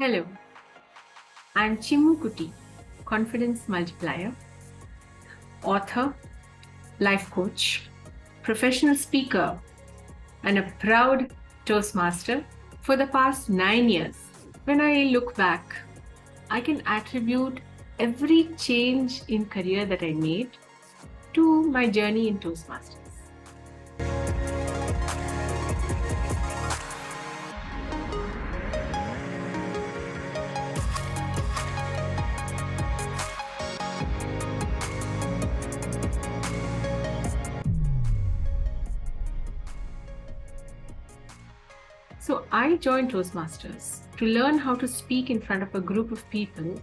Hello, I'm Chimmu Kutty, confidence multiplier, author, life coach, professional speaker, and a proud Toastmaster for the past 9 years. When I look back, I can attribute every change in career that I made to my journey in Toastmasters. So I joined Toastmasters to learn how to speak in front of a group of people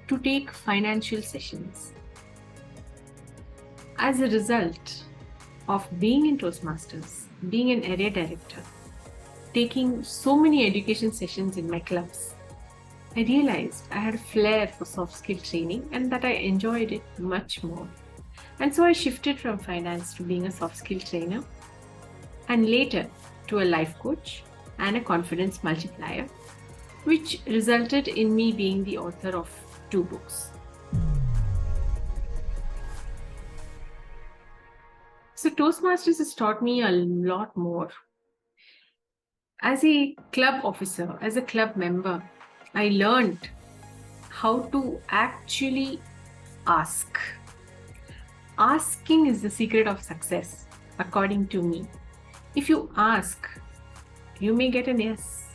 to take financial sessions. As a result of being in Toastmasters, being an area director, taking so many education sessions in my clubs, I realized I had a flair for soft skill training and that I enjoyed it much more. And so I shifted from finance to being a soft skill trainer and later to a life coach and a confidence multiplier, which resulted in me being the author of 2 books. So Toastmasters has taught me a lot more. As a club officer, as a club member, I learned how to actually ask. Asking is the secret of success, according to me. If you ask, you may get an yes.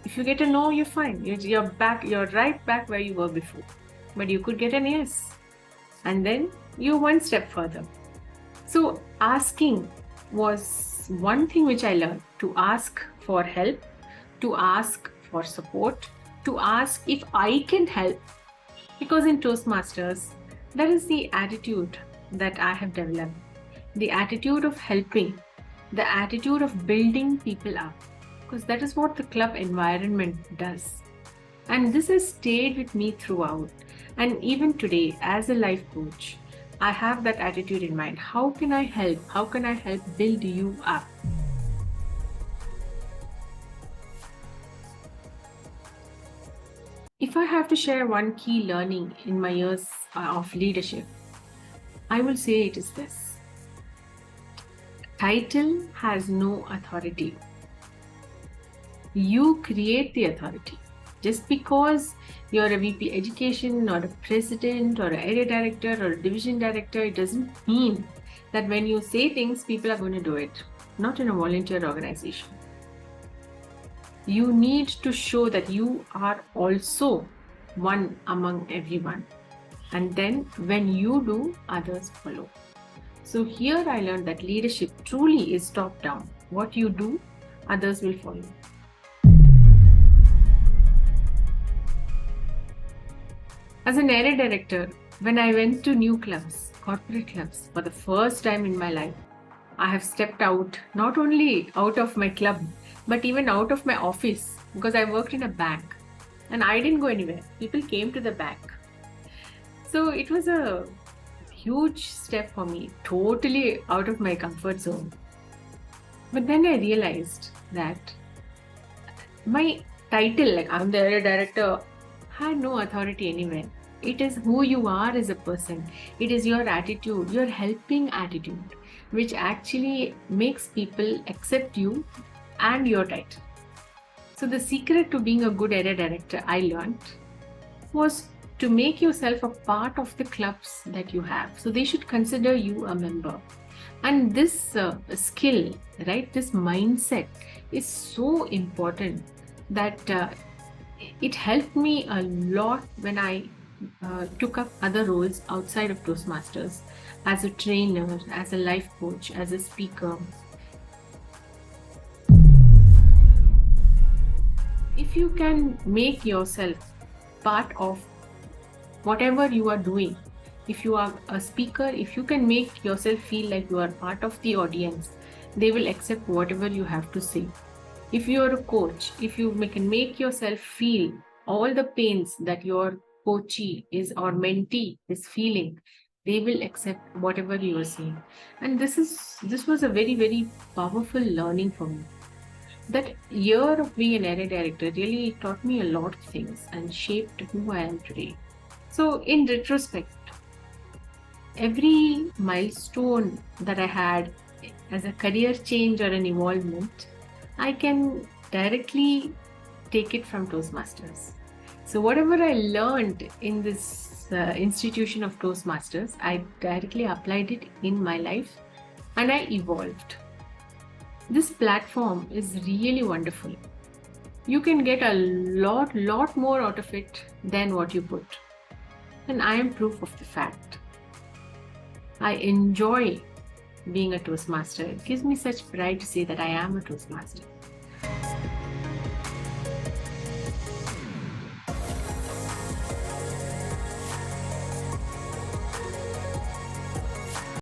If you get a no, you're fine. You're right back where you were before. But you could get an yes. And then you're one step further. So asking was one thing which I learned, to ask for help, to ask for support, to ask if I can help. Because in Toastmasters, that is the attitude that I have developed. The attitude of helping, the attitude of building people up, because that is what the club environment does. And this has stayed with me throughout. And even today, as a life coach, I have that attitude in mind. How can I help? How can I help build you up? If I have to share one key learning in my years of leadership, I will say it is this. Title has no authority. You create the authority. Just because you're a VP education or a president or an area director or a division director, it doesn't mean that when you say things, people are going to do it. Not in a volunteer organization. You need to show that you are also one among everyone. And then when you do, others follow. So here I learned that leadership truly is top-down. What you do, others will follow. As an area director, when I went to new clubs, corporate clubs, for the first time in my life, I have stepped out, not only out of my club, but even out of my office, because I worked in a bank and I didn't go anywhere. People came to the bank. So it was a huge step for me, totally out of my comfort zone. But then I realized that my title, like I'm the area director, had no authority anywhere. It is who you are as a person. It is your attitude, your helping attitude, which actually makes people accept you and your title. So the secret to being a good area director, I learned, was to make yourself a part of the clubs that you have. So they should consider you a member. And this skill, right, this mindset is so important that it helped me a lot when I took up other roles outside of Toastmasters, as a trainer, as a life coach, as a speaker. If you can make yourself part of whatever you are doing, if you are a speaker, if you can make yourself feel like you are part of the audience, they will accept whatever you have to say. If you are a coach, if you can make yourself feel all the pains that your coachee is or mentee is feeling, they will accept whatever you are saying. And this was a very, very powerful learning for me. That year of being an area director really taught me a lot of things and shaped who I am today. So in retrospect, every milestone that I had as a career change or an evolvement, I can directly take it from Toastmasters. So whatever I learned in this institution of Toastmasters, I directly applied it in my life and I evolved. This platform is really wonderful. You can get a lot more out of it than what you put. And I am proof of the fact. I enjoy being a Toastmaster. It gives me such pride to say that I am a Toastmaster.